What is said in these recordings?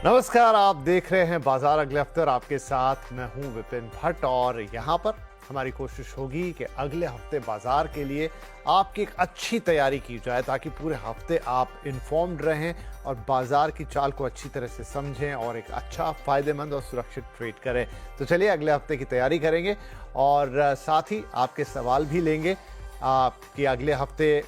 नमस्कार, आप देख रहे हैं बाजार अगले हफ्ते और आपके साथ मैं हूं विपिन भट्ट। और यहां पर हमारी कोशिश होगी कि अगले हफ्ते बाजार के लिए आपकी एक अच्छी तैयारी की जाए ताकि पूरे हफ्ते आप इन्फॉर्म्ड रहें और बाजार की चाल को अच्छी तरह से समझें और एक अच्छा फायदेमंद और सुरक्षित ट्रेड करें। तो चलिए अगले हफ्ते की तैयारी करेंगे और साथ ही आपके सवाल भी लेंगे कि अगले हफ्ते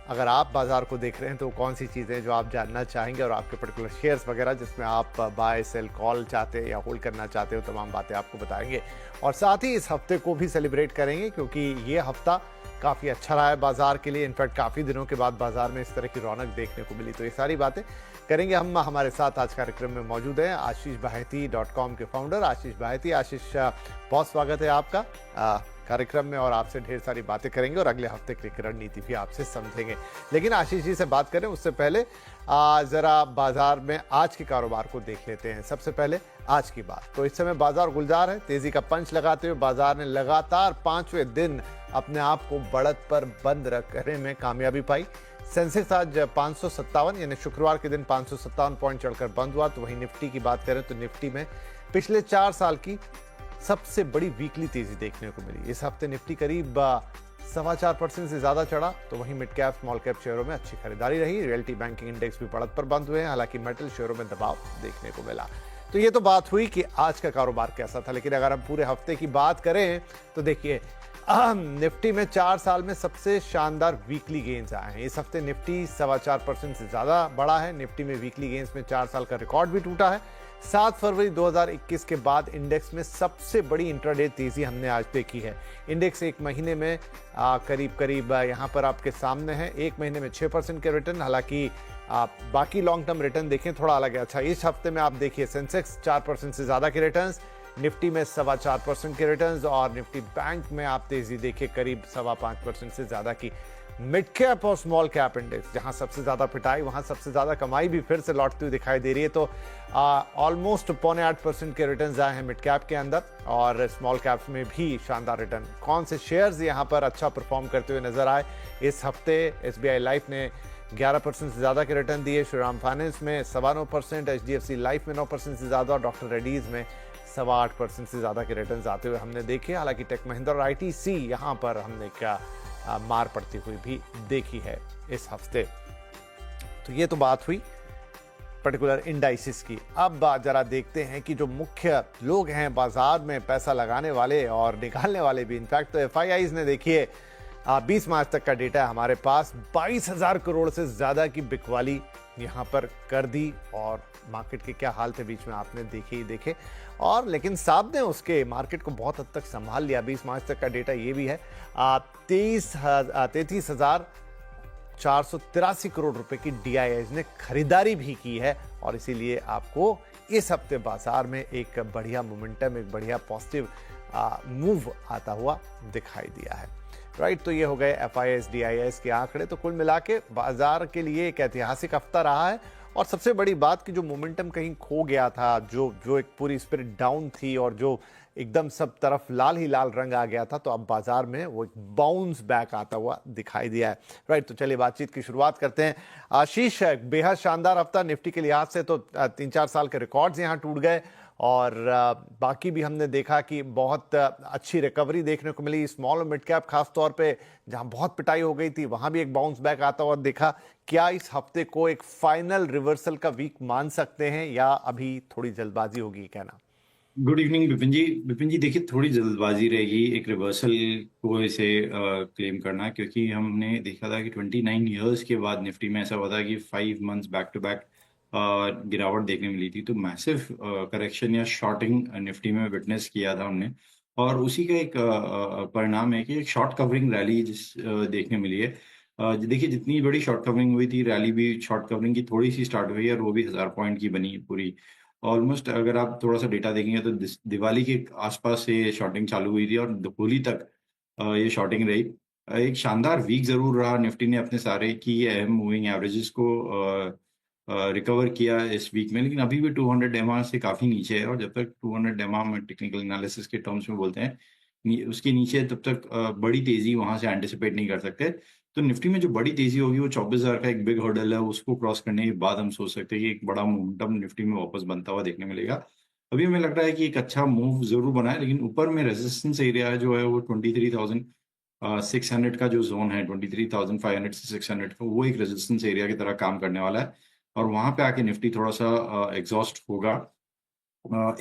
अगर आप बाजार को देख रहे हैं तो कौन सी चीज़ें जो आप जानना चाहेंगे और आपके पर्टिकुलर शेयर्स वगैरह जिसमें आप बाय सेल कॉल चाहते हैं या होल्ड करना चाहते हो, तमाम बातें आपको बताएंगे। और साथ ही इस हफ्ते को भी सेलिब्रेट करेंगे क्योंकि ये हफ्ता काफ़ी अच्छा रहा है बाजार के लिए। इनफैक्ट काफ़ी दिनों के बाद बाजार में इस तरह की रौनक देखने को मिली। तो ये सारी बातें करेंगे हम। हमारे साथ आज कार्यक्रम में मौजूद हैं आशीष बाहेती.com के फाउंडर आशीष बाहेती। आशीष, बहुत स्वागत है आपका कार्यक्रम में और आपसे ढेर सारी बातें करेंगे और अगले हफ्ते की रणनीति भी आपसे समझेंगे। लेकिन आशीष जी से बात करें उससे पहले जरा बाजार में आज के कारोबार को देख लेते हैं। सबसे पहले आज की बात, तो इस समय बाजार गुलजार है। तेजी का पंच लगाते हुए बाजार ने लगातार 5वें दिन अपने आप को बढ़त पर बंद रखने में कामयाबी पाई। सेंसेक्स आज 557 यानी शुक्रवार के दिन 557 पॉइंट चढ़कर बंद हुआ। तो वहीं निफ्टी की बात करें तो निफ्टी में पिछले 4 साल की सबसे बड़ी वीकली तेजी देखने को मिली। इस हफ्ते निफ्टी करीब 4.25% से ज्यादा चढ़ा। तो वहीं मिड कैप स्मॉल कैप शेयरों में अच्छी खरीदारी रही। रियल्टी बैंकिंग इंडेक्स भी बढ़त पर बंद हुए हैं, हालांकि मेटल शेयरों में दबाव देखने को मिला। तो ये तो बात हुई कि आज का कारोबार कैसा था। लेकिन अगर हम पूरे हफ्ते की बात करें तो देखिए निफ्टी में 4 साल में सबसे शानदार वीकली गेन्स आए हैं। इस हफ्ते निफ्टी 4.25% से ज्यादा बढ़ा है। निफ्टी में वीकली गेन्स में 4 साल का रिकॉर्ड भी टूटा है। 7 फरवरी 2021 के बाद इंडेक्स में सबसे बड़ी इंट्राडे तेजी हमने आज देखी है। इंडेक्स एक महीने में करीब यहाँ पर आपके सामने है, एक महीने में 6% के रिटर्न। हालांकि आप बाकी लॉन्ग टर्म रिटर्न देखें थोड़ा अलग है। अच्छा, इस हफ्ते में आप देखिए सेंसेक्स 4% से ज्यादा के रिटर्न्स, निफ्टी में 4.25% के रिटर्न्स और निफ्टी बैंक में आप तेजी देखिए करीब 5.25% से ज्यादा की। मिड कैप और स्मॉल कैप इंडेक्स जहां सबसे ज्यादा पिटाई वहां सबसे ज्यादा कमाई भी फिर से लौटती हुई दिखाई दे रही है। तो ऑलमोस्ट 7.25% के रिटर्न्स आए हैं मिड कैप के अंदर और स्मॉल कैप्स में भी शानदार रिटर्न। कौन से शेयर्स यहां पर अच्छा परफॉर्म करते हुए नजर आए इस हफ्ते? एसबीआई लाइफ ने 11% से ज्यादा के रिटर्न दिए, श्रीराम फाइनेंस में 9.25%, एचडीएफसी लाइफ में 9% से ज्यादा और डॉक्टर रेड्डीज में 8.25% से ज्यादा के रिटर्न आते हुए हमने देखे। हालांकि टेक महिंद्रा और आईटीसी यहां पर हमने क्या मार पड़ती हुई भी देखी है इस हफ्ते। तो ये तो बात हुई पर्टिकुलर इंडाइसिस की। अब जरा देखते हैं कि जो मुख्य लोग हैं बाजार में पैसा लगाने वाले और निकालने वाले भी, इनफैक्ट तो एफआईआईज ने देखिए 20 मार्च तक का डेटा है हमारे पास, 22,000 करोड़ से ज्यादा की बिकवाली यहां पर कर दी। और मार्केट के क्या हाल थे बीच में आपने देखे और लेकिन साहब ने उसके मार्केट को बहुत हद तक संभाल लिया। 20 मार्च तक का डेटा ये भी है, 33,483 करोड़ रुपए की डीआईआईज ने खरीदारी भी की है। और इसीलिए आपको इस हफ्ते बाजार में एक बढ़िया मोमेंटम, एक बढ़िया पॉजिटिव मूव आता हुआ दिखाई दिया है। राइट, तो ये हो गए एफआईआईज डीआईआईज के आंकड़े। तो कुल मिला के बाजार के लिए एक ऐतिहासिक हफ्ता रहा है। और सबसे बड़ी बात कि जो मोमेंटम कहीं खो गया था, जो एक पूरी स्पिरिट डाउन थी और जो एकदम सब तरफ लाल ही लाल रंग आ गया था, तो अब बाजार में वो एक बाउंस बैक आता हुआ दिखाई दिया है। राइट, तो चलिए बातचीत की शुरुआत करते हैं। आशीष, बेहद शानदार हफ्ता निफ्टी के लिहाज से। तो 3-4 साल के रिकॉर्ड्स यहाँ टूट गए और बाकी भी हमने देखा कि बहुत अच्छी रिकवरी देखने को मिली। स्मॉल और मिड कैप खास तौर पे जहां बहुत पिटाई हो गई थी वहां भी एक बाउंस बैक आता हुआ देखा। क्या इस हफ्ते को एक फाइनल रिवर्सल का वीक मान सकते हैं या अभी थोड़ी जल्दबाजी होगी कहना? गुड इवनिंग विपिन जी। देखिए, थोड़ी जल्दबाजी रहेगी एक रिवर्सल को इसे क्लेम करना, क्योंकि हमने देखा था कि 29 ईयर्स के बाद निफ्टी में ऐसा हुआ था कि 5 मंथ्स बैक टू बैक गिरावट देखने मिली थी। तो मैसिव करेक्शन या शॉर्टिंग निफ्टी में विटनेस किया था हमने, और उसी का एक परिणाम है कि एक शॉर्ट कवरिंग रैली देखने मिली है। देखिए, जितनी बड़ी शॉर्ट कवरिंग हुई थी, रैली भी शॉर्ट कवरिंग की थोड़ी सी स्टार्ट हुई है और वो भी 1000 पॉइंट की बनी पूरी। ऑलमोस्ट अगर आप थोड़ा सा डेटा देखेंगे तो दिवाली के आसपास से ये शॉर्टिंग चालू हुई थी और होली तक ये शॉर्टिंग रही। एक शानदार वीक जरूर रहा। निफ्टी ने अपने सारे की अहम मूविंग एवरेजेस को रिकवर किया इस वीक में, लेकिन अभी भी 200 एमआ से काफी नीचे है। और जब तक 200 एमआ में टेक्निकल एनालिसिस के टर्म्स में बोलते हैं उसके नीचे, तब तक बड़ी तेजी वहां से एंटिसिपेट नहीं कर सकते। तो निफ्टी में जो बड़ी तेजी होगी वो 24,000 का एक बिग हर्डल है, उसको क्रॉस करने के बाद हम सोच सकते हैं कि एक बड़ा मोमेंटम निफ्टी में वापस बनता हुआ देखने मिलेगा। अभी हमें लग रहा है कि एक अच्छा मूव जरूर बना है, लेकिन ऊपर में रेजिस्टेंस एरिया जो है वो 23,600 का जो जोन है, 23,500 से 600 का, वो एक रेजिस्टेंस एरिया की तरह काम करने वाला है। और वहां पे आके निफ्टी थोड़ा सा एग्जॉस्ट होगा।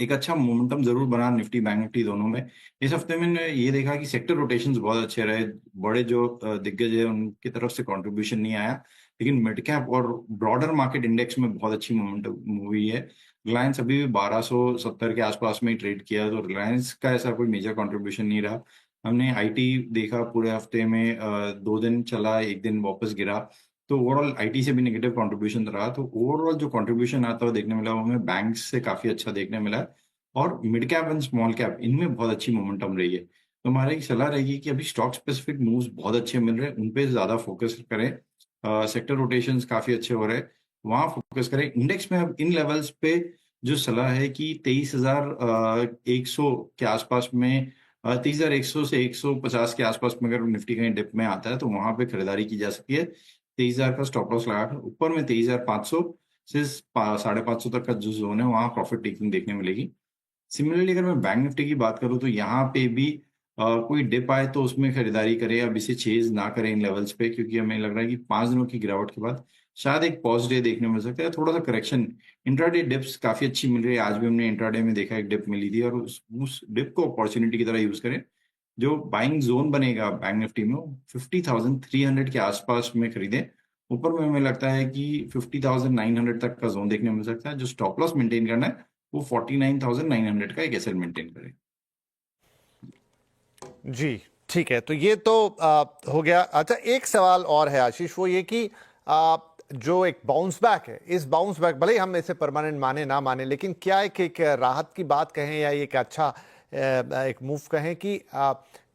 एक अच्छा मोमेंटम जरूर बना निफ्टी बैंक निफ्टी दोनों में। इस हफ्ते में ने ये देखा कि सेक्टर रोटेशंस बहुत अच्छे रहे। बड़े जो दिग्गज है उनकी तरफ से कंट्रीब्यूशन नहीं आया, लेकिन मिड कैप और ब्रॉडर मार्केट इंडेक्स में बहुत अच्छी मोमेंटम हुई है। रिलायंस अभी भी 1270 के आसपास में ही ट्रेड किया, तो रिलायंस का ऐसा कोई मेजर कंट्रीब्यूशन नहीं रहा। हमने आईटी देखा पूरे हफ्ते में, 2 दिन चला, एक दिन वापस गिरा, तो ओवरऑल आईटी से भी नेगेटिव कंट्रीब्यूशन रहा। तो ओवरऑल जो कंट्रीब्यूशन आता हुआ देखने मिला वो हमें बैंक्स से काफी अच्छा देखने मिला है, और mid cap and small cap इनमें बहुत अच्छी मोमेंटम रही है। तो हमारी एक सलाह रहेगी कि अभी स्टॉक स्पेसिफिक मूव्स बहुत अच्छे मिल रहे हैं, उन पे ज्यादा फोकस करें। सेक्टर रोटेशंस काफी अच्छे हो रहे हैं, वहां फोकस करें। इंडेक्स में अब इन लेवल्स पे जो सलाह है कि 23,100 के आसपास में, 23,100 से 150 के आसपास में अगर निफ्टी कहीं डिप में आता है तो वहां पे खरीदारी की जा सकती है। 23,000 का स्टॉप लॉस लगाकर ऊपर में 23,500 से 550 तक का जो जोन है वहां प्रॉफिट टेकिंग देखने मिलेगी। सिमिलरली अगर मैं बैंक निफ्टी की बात करूं तो यहाँ पे भी कोई डिप आए तो उसमें खरीदारी करें, अब इसे चेज ना करें इन लेवल्स पे, क्योंकि हमें लग रहा है कि 5 दिनों की गिरावट के बाद शायद एक पॉज डे देखने मिल सकता है, थोड़ा सा करेक्शन। इंट्राडे डिप्स काफी अच्छी मिल रही है, आज भी हमने इंट्राडे में देखा एक डिप मिली थी, और उस डिप को अपॉर्चुनिटी की तरह यूज करें। जो बाइंग जोन बनेगा बैंक निफ्टी में 50,300 के आसपास में खरीदें। ऊपर में हमें लगता है कि 50,900 तक का जोन देखने मिल सकता है। जो स्टॉप लॉस मेंटेन करना है वो 49,900 का एक एसएल मेंटेन करें। जी, ठीक है। तो ये तो हो गया। अच्छा, एक सवाल और है आशीष, वो ये कि जो एक बाउंस बैक है, इस बाउंस बैक भले ही हम इसे परमानेंट माने ना माने, लेकिन क्या एक राहत की बात कहें या एक अच्छा एक मूव कहें कि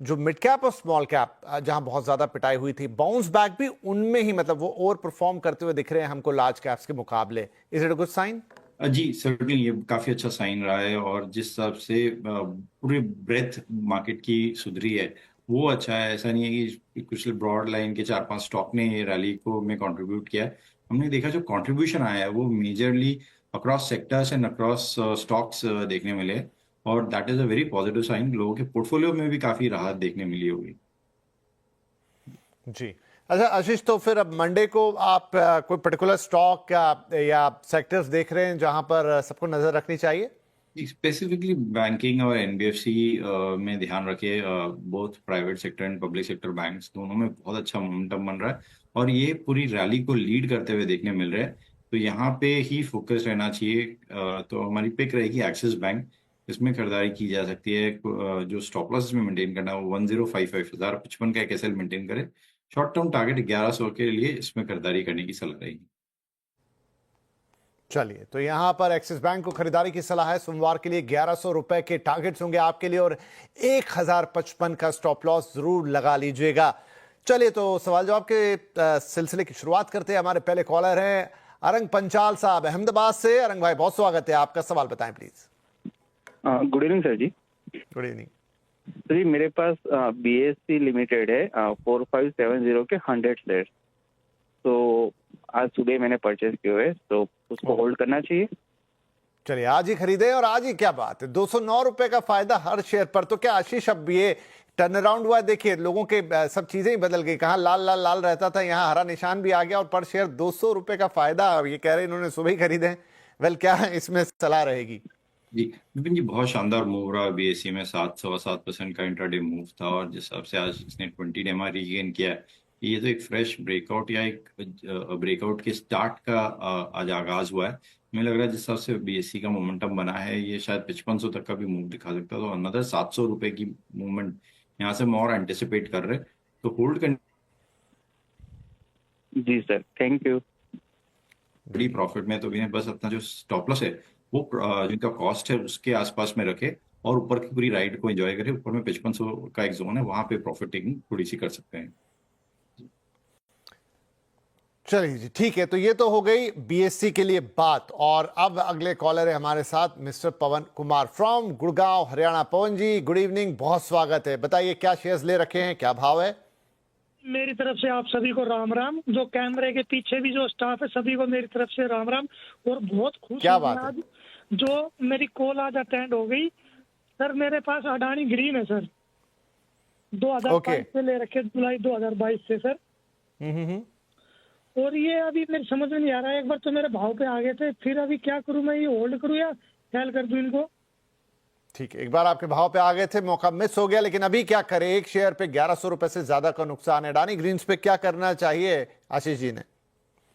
जो मिड कैप और स्मॉल कैप जहां बहुत ज्यादा पिटाई हुई थी, बाउंस बैक भी उनमें ही, मतलब वो ओवर परफॉर्म करते हुए दिख रहे हैं हमको लार्ज कैप्स के मुकाबले। Is it a good sign? जी सर्टनली ये काफी अच्छा साइन रहा है, और जिस हिसाब से पूरी ब्रेथ मार्केट की सुधरी है वो अच्छा है। ऐसा नहीं है कि कुछ ब्रॉड लाइन के 4-5 स्टॉक ने ये रैली को में कंट्रीब्यूट किया है। हमने देखा जो कंट्रीब्यूशन आया है वो majorly across sectors and across stocks देखने मिले, और that is a very positive sign. लोगों के पोर्टफोलियो में भी काफी राहत देखने मिली होगी। जी। अच्छा आशीष, तो फिर अब मंडे को आप कोई पर्टिकुलर स्टॉक या सेक्टर्स देख रहे हैं जहां पर सबको नजर रखनी चाहिए? स्पेसिफिकली बैंकिंग और एनबीएफसी में ध्यान रखिए। Both private sector and public sector banks दोनों में बहुत अच्छा मोमेंटम बन रहा है, और ये पूरी रैली को लीड करते हुए देखने मिल रहे हैं। तो यहाँ पे ही फोकस रहना चाहिए। तो हमारी पिक रहेगी एक्सिस बैंक, इसमें खरीदारी की जा सकती है। जो स्टॉप लॉस में मेंटेन करना है वो 1055 1055 का एक एसएल मेंटेन करे। शॉर्ट टर्म टारगेट 1100 के लिए इसमें खरीदारी करने की सलाह रहेगी। चलिए, तो यहां पर एक्सिस बैंक को खरीदारी की सलाह है। सोमवार के लिए 1100 रुपए के टारगेट्स होंगे आपके लिए, और 1055 का स्टॉप लॉस जरूर लगा लीजिएगा। चलिए, तो सवाल जवाब के सिलसिले की शुरुआत करते हैं। हमारे पहले कॉलर हैं अरंग पंचाल साहब अहमदाबाद से। अरंग भाई, बहुत स्वागत है आपका। सवाल बताएं please. Good evening sir ji. Good evening sir ji, मेरे पास बीएससी लिमिटेड है 4570 के 100 शेयर। तो आज सुबह मैंने परचेज किए हुए, तो उसको होल्ड करना चाहिए। चलिए, आज ही खरीदे, और आज ही क्या बात है, 209 रुपए का फायदा हर शेयर पर। तो क्या आशीष अब ये टर्न अराउंड हुआ? देखिए, लोगों के सब चीजें ही बदल गई। कहाँ लाल लाल लाल रहता था, यहाँ हरा निशान भी आ गया, और पर शेयर 200 रुपए का फायदा। अब ये कह रहे हैं इन्होंने सुबह ही खरीदे। वेल, क्या इसमें सलाह रहेगी? जी विपिन जी, बहुत शानदार मूव रहा। बीएससी में 7.25% का इंट्राडे मूव था, और जिस हिसाब से आज इसने 20 डेमा रीगेन किया है, ये तो एक फ्रेश ब्रेकआउट या एक ब्रेकआउट के स्टार्ट का आज आगाज हुआ है। मुझे लग रहा है जिस हिसाब से बीएससी का मोमेंटम बना है, ये शायद 5500 तक का भी मूव दिखा सकता है। तो अनदर 700 रुपए की मूवमेंट यहाँ से हम और एंटिसिपेट कर रहे हैं, तो होल्ड करने जी सर, थैंक यू। बड़ी प्रॉफिट में। तो भी बस अपना जो स्टॉप लॉस है वो जिनका कॉस्ट है उसके आसपास में रखे, और ऊपर की पूरी राइड को एंजॉय करें। ऊपर में 5500 का एक जोन है, वहां पे प्रॉफिट टेकिंग थोड़ी सी कर सकते हैं। चलिए जी, ठीक है। तो ये तो हो गई बीएससी के लिए बात, और अब अगले कॉलर है हमारे साथ mister Pawan Kumar from Gurgaon, Haryana. Pawan ji, good evening, बहुत स्वागत है। बताइए क्या शेयर्स ले रखे हैं, क्या भाव है? मेरी तरफ से आप सभी को राम राम। जो कैमरे के पीछे भी जो स्टाफ है सभी को मेरी तरफ से राम राम। और बहुत खुश क्या हूं बात मैं है। आज जो मेरी कॉल आज अटेंड हो गई। सर मेरे पास अडानी ग्रीन है सर, 2022 से ले रखे, जुलाई 2022 से सर। और ये अभी मेरे समझ में नहीं आ रहा है, एक बार तो मेरे भाव पे आ गए थे, फिर अभी क्या करूं, मैं ये होल्ड करूं या सेल कर दूं इनको? ठीक है, एक बार आपके भाव पे आ गए थे, मौका मिस हो गया, लेकिन अभी क्या करें, एक शेयर पे 1100 रुपए से ज्यादा का नुकसान है। अडानी ग्रीन्स पे क्या करना चाहिए आशीष जी ने?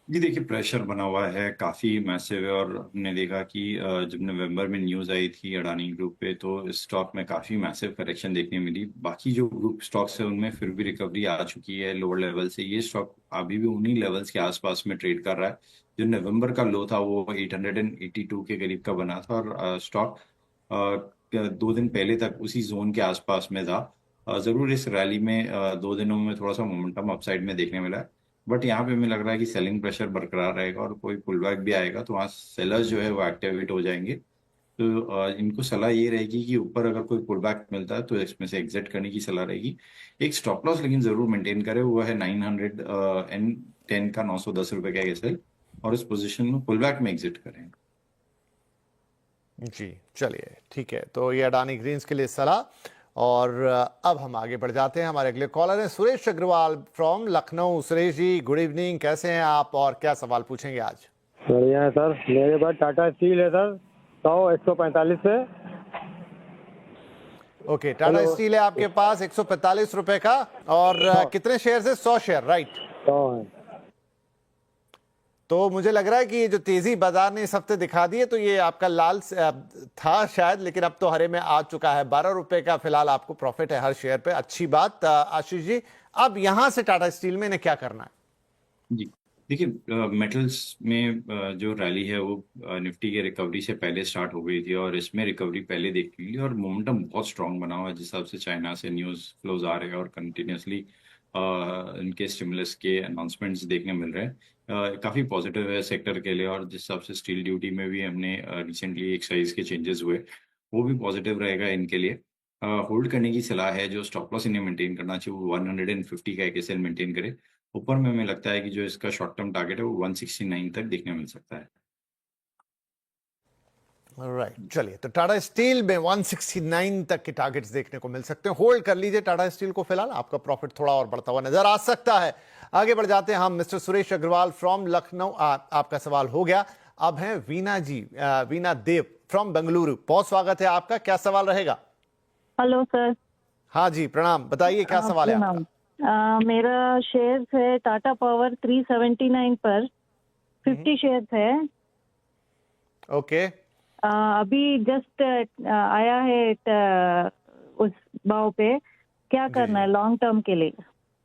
जी देखिए, प्रेशर बना हुआ है काफ़ी मैसिव है, और हमने देखा कि जब नवंबर में न्यूज़ आई थी अडानी ग्रुप पे, तो इस स्टॉक में काफ़ी मैसिव करेक्शन देखने मिली। बाकी जो ग्रुप स्टॉक्स है उनमें फिर भी रिकवरी आ चुकी है लोअर लेवल से। ये स्टॉक अभी भी उन्हीं लेवल्स के आसपास में ट्रेड कर रहा है। जो नवंबर का लो था वो 882 के करीब का बना था, और स्टॉक 2 दिन पहले तक उसी जोन के आसपास में था। ज़रूर इस रैली में 2 दिनों में थोड़ा सा मोमेंटम अपसाइड में देखने मिला है, बट यहाँ पे हमें लग रहा है कि सेलिंग प्रेशर बरकरार रहेगा, और कोई पुल बैक भी आएगा तो वहाँ सेलर्स जो है वो एक्टिवेट हो जाएंगे। तो इनको सलाह ये रहेगी कि ऊपर अगर कोई पुल बैक मिलता है तो इसमें से एग्जिट करने की सलाह रहेगी। एक स्टॉप लॉस लेकिन जरूर मेंटेन करें, वो है 910 का 910 रुपए का एसएल, और इस पोजीशन में पुल बैक में एग्जिट करें। जी चलिए ठीक है, तो ये अडानी ग्रीन्स के लिए सलाह। और अब हम आगे बढ़ जाते हैं, हमारे अगले कॉलर हैं Suresh Agarwal from Lucknow. Suresh ji good evening, कैसे हैं आप और क्या सवाल पूछेंगे आज? बढ़िया है सर। मेरे पास टाटा स्टील है सर, 145 से। ओके, टाटा स्टील है आपके पास 145 रुपए का, और कितने शेयर है? 100 शेयर, राइट? 100 है। तो मुझे लग रहा है कि ये जो तेजी बाजार ने इस हफ्ते दिखा दी है, तो ये आपका लाल था शायद, लेकिन अब तो हरे में आ चुका है। 12 रुपए का फिलहाल आपको प्रॉफिट है हर शेयर पे, अच्छी बात। आशीष जी, अब यहां से टाटा स्टील में इन्हें क्या करना है? जी देखिए, मेटल्स में जो रैली है वो निफ्टी के रिकवरी से पहले स्टार्ट हो गई थी, और इसमें रिकवरी पहले देखने मिली, और मोमेंटम बहुत स्ट्रांग बना हुआ है जिस हिसाब से चाइना से न्यूज़ फ्लोज आ रहे हैं और कंटिन्यूसली इनके स्टिमुलस के अनाउंसमेंट्स देखने मिल रहे हैं। काफ़ी पॉजिटिव है सेक्टर के लिए, और जिस हिसाब से स्टील ड्यूटी में भी हमने रिसेंटली एक्साइज के चेंजेस हुए, वो भी पॉजिटिव रहेगा इनके लिए। होल्ड करने की सलाह है, जो स्टॉप लॉस इन्हें मेंटेन करना चाहिए वो 150 का एक एसएल मेंटेन करे। ऊपर में हमें लगता है कि जो इसका शॉर्ट टर्म टारगेट है वो 169 तक देखने मिल सकता है। राइट, चलिए, तो टाटा स्टील में 169 तक के टारगेट्स देखने को मिल सकते हैं। होल्ड कर लीजिए टाटा स्टील को फिलहाल, आपका प्रॉफिट थोड़ा और बढ़ता हुआ नजर आ सकता है। आगे बढ़ जाते हैं हम। मिस्टर सुरेश अग्रवाल फ्रॉम लखनऊ, आपका सवाल हो गया। अब हैं वीना जी, वीना देव फ्रॉम बेंगलुरु। बहुत स्वागत है आपका, क्या सवाल रहेगा? Hello sir. हाँ जी प्रणाम, बताइए क्या सवाल है आपका? मेरा शेयर है टाटा पावर 379 पर 50 शेयर है। ओके, अभी जस्ट आया है उस भाव पे, क्या करना है लॉन्ग टर्म के लिए?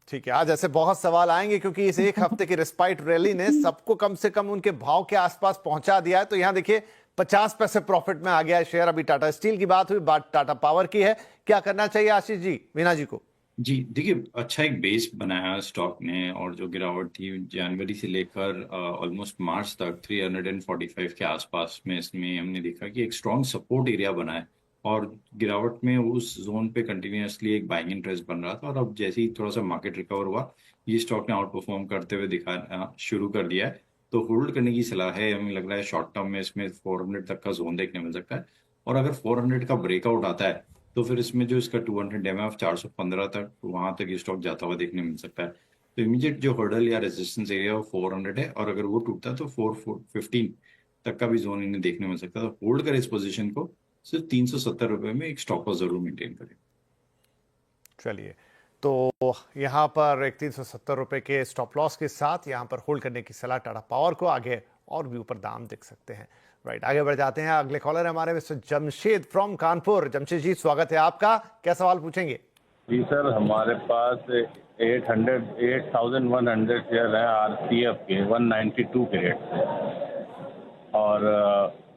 ठीक है, आज ऐसे बहुत सवाल आएंगे क्योंकि इस एक हफ्ते की रिस्पाइट रैली ने सबको कम से कम उनके भाव के आसपास पहुंचा दिया है। तो यहां देखिए 50 पैसे प्रॉफिट में आ गया है शेयर। अभी टाटा स्टील की बात हुई, बात टाटा पावर की है। क्या करना चाहिए आशीष जी, वीना जी को? जी देखिए, अच्छा एक बेस बनाया स्टॉक ने, और जो गिरावट थी जनवरी से लेकर ऑलमोस्ट मार्च तक 345 के आसपास में, इसमें हमने देखा कि एक स्ट्रॉन्ग सपोर्ट एरिया बना है, और गिरावट में उस जोन पे कंटिन्यूसली एक बाइंग इंटरेस्ट बन रहा था। और अब जैसे ही थोड़ा सा मार्केट रिकवर हुआ, ये स्टॉक ने आउट परफॉर्म करते हुए दिखाना शुरू कर दिया है। तो होल्ड करने की सलाह है। हमें लग रहा है शॉर्ट टर्म में इसमें 400 तक का जोन देखने मिल सकता है, और अगर 400 का ब्रेकआउट आता है तो फिर इसमें जो इसका 200 एमएफ 415 तक, वहां तक ये स्टॉक जाता हुआ देखने मिल सकता है। तो इमीडिएट जो हर्डल या रेजिस्टेंस एरिया वो 400 है, और अगर वो टूटता है तो 415 तक का भी जोन इन्हें देखने मिल सकता है। तो होल्ड कर इस पोजीशन को, सिर्फ 370 रुपए में एक स्टॉप लॉस जरूर मेंटेन करें। चलिए, तो यहाँ पर एक 370 रुपए के स्टॉप लॉस के साथ यहाँ पर होल्ड करने की सलाह टाटा पावर को। आगे और भी ऊपर दाम देख सकते हैं। राइट, आगे बढ़ जाते हैं। अगले कॉलर है हमारे मिस्टर जमशेद फ्रॉम कानपुर। जमशेद जी स्वागत है आपका, क्या सवाल पूछेंगे? जी सर, हमारे पास 8,100 शेयर है आरसीएफ के 192 के रेट से, और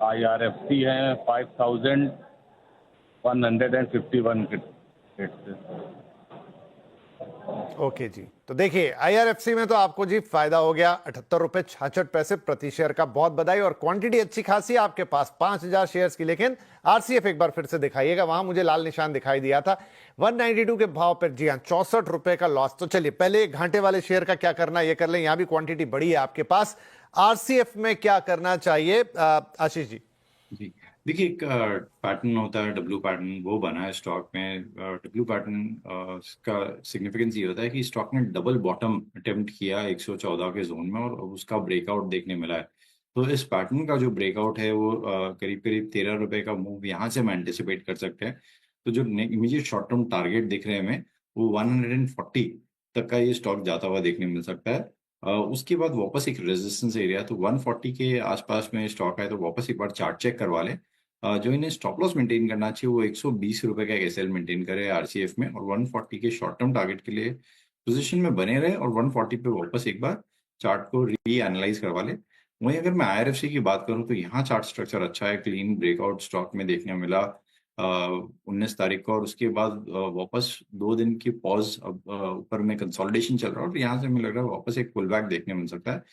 आईआरएफसी है 5,151 के रेट से, ओके जी, तो देखिए आईआरएफसी में तो आपको जी फायदा हो गया 78 रुपए 66 पैसे प्रति शेयर का। बहुत बधाई, और क्वांटिटी अच्छी खासी है आपके पास 5000 शेयर्स की। लेकिन आरसीएफ एक बार फिर से दिखाइएगा, वहां मुझे लाल निशान दिखाई दिया था 192 के भाव पर। जी हाँ, 64 रुपए का लॉस। तो चलिए पहले एक घंटे वाले शेयर का क्या करना ये कर लें, यहां भी क्वांटिटी बड़ी है आपके पास। आरसीएफ में क्या करना चाहिए आशीष जी? जी, देखिए एक पैटर्न होता है डब्ल्यू पैटर्न, वो बना है स्टॉक में। डब्ल्यू पैटर्न का सिग्निफिकेंस ये होता है कि स्टॉक ने डबल बॉटम अटेम्प्ट किया 114 के जोन में और उसका ब्रेकआउट देखने मिला है। तो इस पैटर्न का जो ब्रेकआउट है वो करीब करीब 13 रुपए का मूव यहाँ से हम एंटिसिपेट कर सकते हैं। तो जो इमीडिएट शॉर्ट टर्म टारगेट दिख रहे हैं हमें, वो 140 तक का ये स्टॉक जाता हुआ देखने मिल सकता है। उसके बाद वापस एक रेजिस्टेंस एरिया, तो 140 के आसपास में स्टॉक है, तो वापस एक बार चार्ट चेक करवा लें। जो इन्हें स्टॉप लॉस मेंटेन करना चाहिए वो 120 रुपए का एक एसएल मेंटेन करे आरसीएफ में, और 140 के शॉर्ट टर्म टारगेट के लिए पोजीशन में बने रहे, और 140 पे वापस एक बार चार्ट को री एनालाइज करवा ले। वहीं अगर मैं आईआरएफसी की बात करूं तो यहाँ चार्ट स्ट्रक्चर अच्छा है, क्लीन ब्रेकआउट स्टॉक में देखने मिला 19 तारीख को, और उसके बाद वापस 2 दिन की पॉज, अब ऊपर में कंसोलिडेशन चल रहा है और यहाँ से हमें लग रहा है वापस एक पुल बैक देखने मिल सकता है।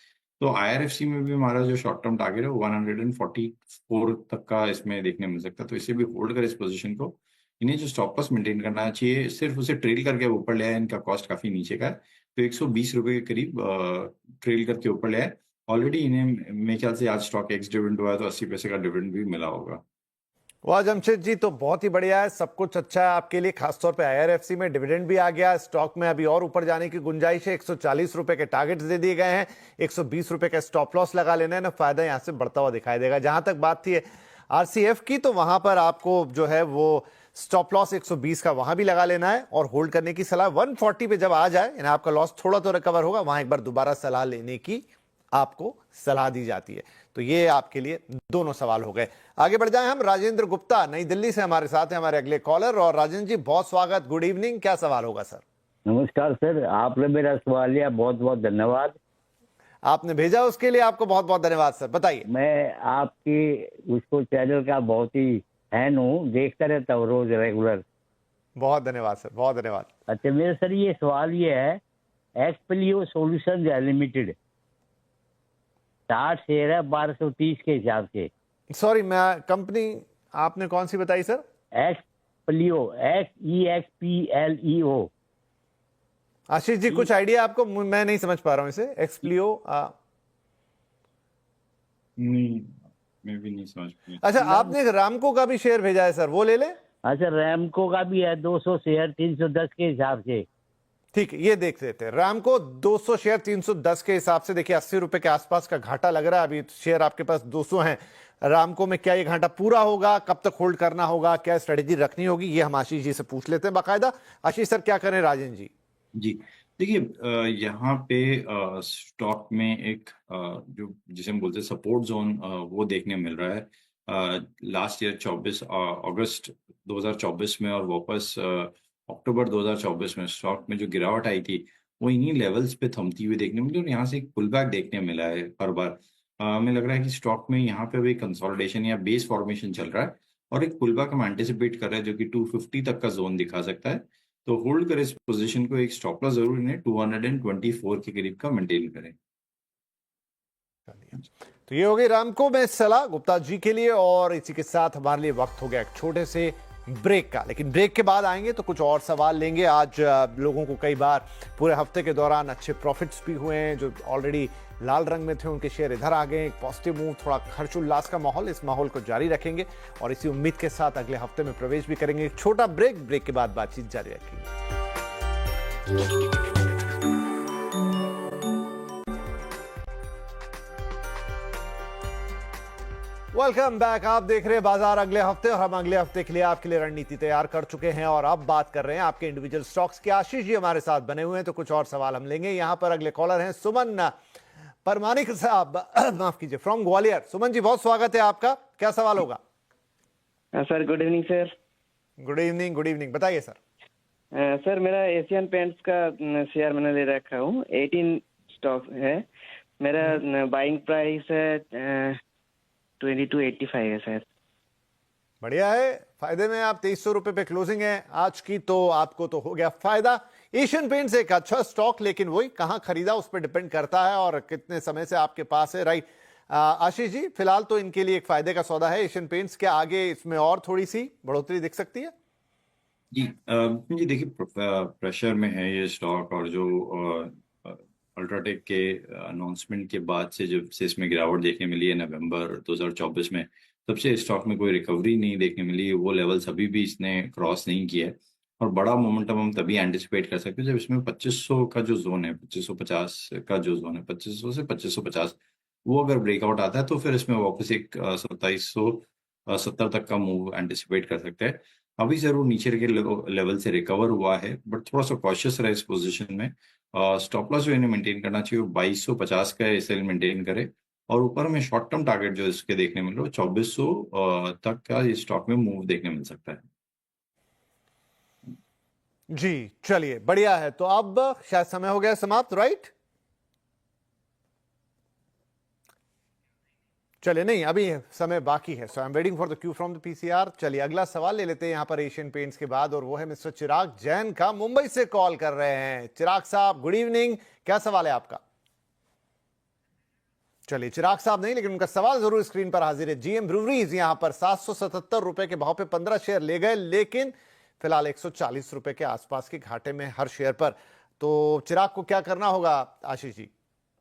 तो आईआरएफसी में भी हमारा जो शॉर्ट टर्म टारगेट है वो 144 तक का इसमें देखने मिल सकता है। तो इसे भी होल्ड कर इस पोजीशन को। इन्हें जो स्टॉप लॉस मेंटेन करना चाहिए, सिर्फ उसे ट्रेल करके ऊपर ले आए, इनका कॉस्ट काफी नीचे का है, तो 120 रुपए के करीब ट्रेल करके ऊपर ले आए। ऑलरेडी इन्हें मेरे ख्याल से आज स्टॉक एक्स डिविडेंड हुआ है, तो 80 पैसे का डिविडेंड भी मिला होगा। वाह जमशेद जी, तो बहुत ही बढ़िया है, सब कुछ अच्छा है आपके लिए। खासतौर पे आईआरएफसी में डिविडेंड भी आ गया, स्टॉक में अभी और ऊपर जाने की गुंजाइश है। 140 रुपए के टारगेट्स दे दिए गए हैं, 120 रुपए का स्टॉप लॉस लगा लेना है ना, फायदा यहां से बढ़ता हुआ दिखाई देगा। जहां तक बात थी आरसीएफ की, तो वहां पर आपको जो है वो स्टॉप लॉस 120 का वहां भी लगा लेना है और होल्ड करने की सलाह 140 पे जब आ जाए, यानी आपका लॉस थोड़ा तो रिकवर होगा, वहां एक बार दोबारा सलाह लेने की आपको सलाह दी जाती है। तो ये आपके लिए दोनों सवाल हो गए। आगे बढ़ जाएं हम। राजेंद्र गुप्ता नई दिल्ली से हमारे साथ हैं, हमारे अगले कॉलर। और राजेंद्र जी बहुत स्वागत, गुड इवनिंग, क्या सवाल होगा सर? नमस्कार सर, आपने मेरा सवाल लिया, बहुत बहुत धन्यवाद। आपने भेजा उसके लिए आपको बहुत बहुत धन्यवाद सर, बताइए। मैं आपकी उसको चैनल का बहुत ही फैन हूँ, देखता रहता हूँ रोज रेगुलर। बहुत धन्यवाद सर, बहुत धन्यवाद। अच्छा मेरा सर ये सवाल ये है, एक्सप्लियो सॉल्यूशंस लिमिटेड 60 शेयर है 1230 के हिसाब से। सॉरी, मैं कंपनी आपने कौन सी बताई सर? एक्सप्लियो, XEXPLEO। आशीष जी कुछ आइडिया आपको? मैं नहीं समझ पा रहा हूं इसे। एक्सप्लियो नहीं, मैं भी नहीं समझ पाया। अच्छा, आपने रामको का भी शेयर भेजा है सर, वो ले ले। अच्छा रैमको का भी है 200 शेयर 310 के हिसाब से। ठीक है, ये देख लेते हैं। रामको 200 शेयर 310 के हिसाब से, देखिए 80 रुपए के आसपास का घाटा लग रहा है। अभी शेयर आपके पास 200 हैं। रामको में क्या ये घाटा पूरा होगा, कब तक होल्ड करना होगा, क्या स्ट्रेटेजी रखनी होगी, ये हम आशीष जी से पूछ लेते हैं बाकायदा। आशीष सर क्या करें राजेंद्र जी? जी, देखिए यहाँ पे स्टॉक में एक जो जिसे हम बोलते हैं सपोर्ट जोन, वो देखने मिल रहा है। लास्ट ईयर 24 अगस्त 2024 में और वापस अक्टूबर 2024 में स्टॉक में जो गिरावट आई थी वो इन्हीं लेवल्स पे थमती हुई देखने मिली, और यहाँ से एक पुल बैक देखने मिला है हर बार। हमें लग रहा है कि स्टॉक में यहाँ पे अभी कंसोलिडेशन या बेस फॉर्मेशन चल रहा है, और एक पुल बैक हम एंटिसिपेट कर रहे हैं जो कि 250 तक का जोन दिखा सकता है। तो होल्ड करें इस पोजीशन को, एक स्टॉप लॉस जरूर इन्हें 224 के करीब का मेंटेन करें। तो ये हो गई रामको में सलाह गुप्ता जी के लिए। और इसी के साथ हमारे लिए वक्त हो गया एक छोटे से ब्रेक का, लेकिन ब्रेक के बाद आएंगे तो कुछ और सवाल लेंगे। आज लोगों को कई बार पूरे हफ्ते के दौरान अच्छे प्रॉफिट्स भी हुए हैं, जो ऑलरेडी लाल रंग में थे उनके शेयर इधर आ गए। एक पॉजिटिव मूव, थोड़ा हर्षोल्लास का माहौल, इस माहौल को जारी रखेंगे और इसी उम्मीद के साथ अगले हफ्ते में प्रवेश भी करेंगे। एक छोटा ब्रेक, ब्रेक के बाद बातचीत जारी रखेंगे। Welcome back. आप देख रहे हैं बाजार अगले हफ्ते, और हम अगले हफ्ते के लिए आपके लिए रणनीति तैयार कर चुके हैं और अब बात कर रहे हैं आपके इंडिविजुअल स्टॉक्स की। आशीष जी हमारे साथ बने हुए हैं, तो कुछ और सवाल हम लेंगे। यहां पर अगले कॉलर हैं सुमन परमानिक साहब, माफ कीजिए, फ्रॉम ग्वालियर। सुमन जी बहुत स्वागत है आपका, क्या सवाल होगा? Sir good evening sir. Good evening, good evening, बताइए सर। सर मेरा एशियन पेंट्स का शेयर मैंने ले रखा हूँ, 18 स्टॉक है। मेरा बाइंग प्राइस है 2285 है सर। बढ़िया है, फायदे में आप 2300 रुपए पे क्लोजिंग है आज की, तो आपको तो हो गया फायदा। एशियन पेंट्स एक अच्छा स्टॉक, लेकिन वही कहां खरीदा उस पर डिपेंड करता है और कितने समय से आपके पास है, राइट। आशीष जी, फिलहाल तो इनके लिए एक फायदे का सौदा है एशियन पेंट्स के, आगे इसमें और थोड़ी सी बढ़ोतरी दिख सकती है? जी देखिए, प्रेशर में है ये स्टॉक, और जो अल्ट्राटेक के अनाउंसमेंट के बाद से जब से इसमें गिरावट देखने मिली है नवंबर 2024 में, तब से स्टॉक में कोई रिकवरी नहीं देखने मिली। वो लेवल्स अभी भी इसने क्रॉस नहीं किया है, और बड़ा मोमेंटम हम तभी एंटिसिपेट कर सकते हैं जब इसमें 2500 का जो जोन है, 2550 का जो जोन है, 2500 से 2550, वो अगर ब्रेकआउट आता है तो फिर इसमें वापस एक 2770 तक का मूव एंटिसिपेट कर सकते हैं। अभी जरूर नीचे के लेवल से रिकवर हुआ है, बट थोड़ा सा कॉशियस रहे इस पोजीशन में। स्टॉप लॉस जो इन्हें मेंटेन करना चाहिए वो 2250 का एसएल मेंटेन करे, और ऊपर में शॉर्ट टर्म टारगेट जो इसके देखने मिल रहा है 2400 तक का इस स्टॉक में मूव देखने मिल सकता है। जी चलिए, बढ़िया है। तो अब शायद समय हो गया समाप्त, राइट? चलिए, नहीं अभी समय बाकी है, so I am waiting for the queue from the PCR. चलिए अगला सवाल ले लेते हैं यहां पर एशियन पेंट्स के बाद, और वो है मिस्टर चिराग जैन का, मुंबई से कॉल कर रहे हैं। चिराग साहब गुड इवनिंग, क्या सवाल है आपका? चलिए, चिराग साहब नहीं, लेकिन उनका सवाल जरूर स्क्रीन पर हाजिर है। जीएम ब्रूवरीज यहां पर 777 रुपए के भाव पे 15 शेयर ले गए, लेकिन फिलहाल 140 रुपए के आसपास के घाटे में हर शेयर पर। तो चिराग को क्या करना होगा आशीष जी?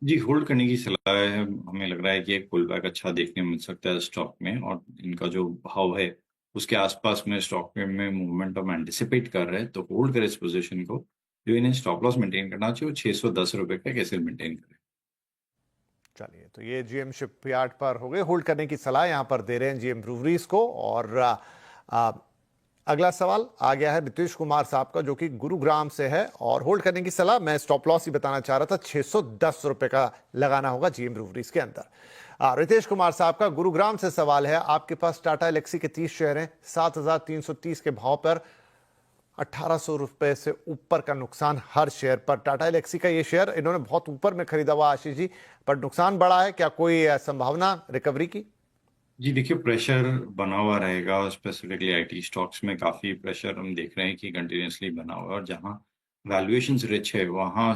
जी, होल्ड करने की सलाह है। हमें लग रहा है कि एक पुल बैक अच्छा देखने मिल सकता है स्टॉक में, और इनका जो भाव है उसके आसपास में स्टॉक में मूवमेंट हम एंटिसिपेट कर रहे हैं, तो होल्ड करें इस पोजीशन को। जो इन्हें स्टॉप लॉस मेंटेन करना चाहिए वो 610 रुपए का कैसे मेंटेन करें। चलिए, तो ये जीएम शिपयार्ड पर हो गए, होल्ड करने की सलाह यहां पर दे रहे हैं जीएम ब्रूवरीज को। और अगला सवाल आ गया है नीतीश कुमार साहब का, जो कि गुरुग्राम से है, और होल्ड करने की सलाह, मैं स्टॉप लॉस ही बताना चाह रहा था, 610 रुपए का लगाना होगा जीएम ब्रूवरीज के अंदर। रितेश कुमार साहब का गुरुग्राम से सवाल है, आपके पास टाटा एलेक्सी के 30 शेयर हैं, 7330 के भाव पर 1800 रुपए से ऊपर का नुकसान हर शेयर पर। टाटा एलेक्सी का ये शेयर इन्होंने बहुत ऊपर में खरीदा हुआ आशीष जी, पर नुकसान बड़ा है, क्या कोई संभावना रिकवरी की? जी देखिए, प्रेशर बना हुआ रहेगा, स्पेसिफिकली आईटी स्टॉक्स में काफ़ी प्रेशर हम देख रहे हैं कि कंटिन्यूसली बना हुआ है, और जहां वैल्यूएशंस रिच है वहां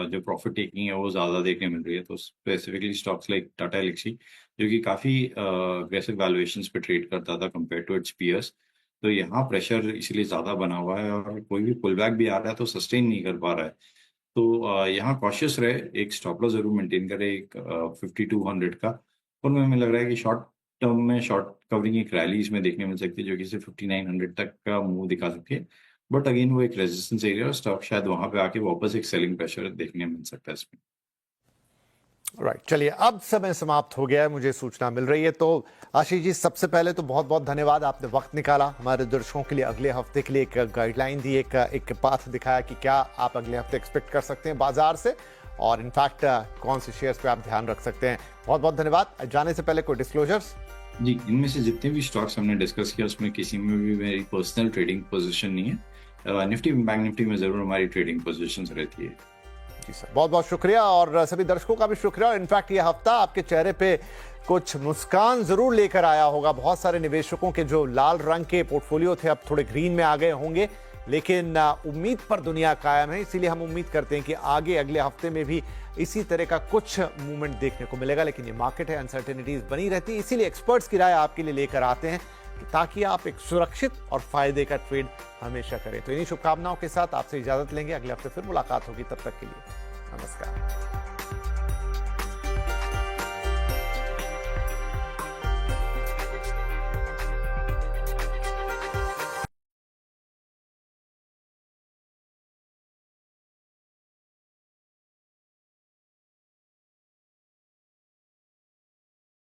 जो प्रॉफिट टेकिंग है वो ज़्यादा देखने मिल रही है। तो specifically stocks like Tata Elxsi, जो कि काफ़ी अग्रेसिव वैल्यूएशंस पे ट्रेड करता था कंपेयर टू इट्स पीयर्स, तो यहाँ प्रेशर इसलिए ज़्यादा बना हुआ है, और कोई भी पुल बैक भी आ रहा है तो सस्टेन नहीं कर पा रहा है। तो यहाँ कॉशियस रहे, एक स्टॉप लॉस जरूर मेंटेन करे, एक 5200 का। और हमें लग रहा है कि शॉर्ट टर्म में शॉर्ट कवरिंग एक रैली इसमें देखने मिल सकती है, जो कि सिर्फ 5900 तक का मूव दिखा सकती है, बट अगेन वो एक रेजिस्टेंस एरिया, और स्टॉक शायद वहां पे आके वापस एक सेलिंग प्रेशर देखने मिल सकता है इसमें। राइट, चलिए अब समय समाप्त हो गया है, मुझे सूचना मिल रही है। तो आशीष जी, सबसे पहले तो बहुत बहुत धन्यवाद, आपने वक्त निकाला हमारे दर्शकों के लिए, अगले हफ्ते के लिए एक गाइडलाइन दी, एक पाथ दिखाया कि क्या आप अगले हफ्ते एक्सपेक्ट कर सकते हैं बाजार से, और इनफैक्ट कौन से शेयर्स पे आप ध्यान रख सकते हैं। बहुत बहुत धन्यवाद। जाने से पहले कोई डिस्क्लोजर्स? जी, इनमें से जितने भी स्टॉक्स हमने डिस्कस किया उसमें किसी में भी मेरी पर्सनल ट्रेडिंग पोजीशन नहीं है। निफ्टी बैंक निफ्टी में जरूर हमारी ट्रेडिंग पोजीशंस रहती है। जी सर, बहुत बहुत शुक्रिया, और सभी दर्शकों का भी शुक्रिया। और इनफैक्ट ये हफ्ता आपके चेहरे पे कुछ मुस्कान जरूर लेकर आया होगा। बहुत सारे निवेशकों के जो लाल रंग के पोर्टफोलियो थे अब थोड़े ग्रीन में आ गए होंगे, लेकिन उम्मीद पर दुनिया कायम है, इसीलिए हम उम्मीद करते हैं कि आगे अगले हफ्ते में भी इसी तरह का कुछ मूवमेंट देखने को मिलेगा। लेकिन ये मार्केट है, अनसर्टेनिटीज बनी रहती है, इसीलिए एक्सपर्ट्स की राय आपके लिए लेकर आते हैं ताकि आप एक सुरक्षित और फायदे का ट्रेड हमेशा करें। तो इन्हीं शुभकामनाओं के साथ आपसे इजाजत लेंगे, अगले हफ्ते फिर मुलाकात होगी, तब तक के लिए नमस्कार।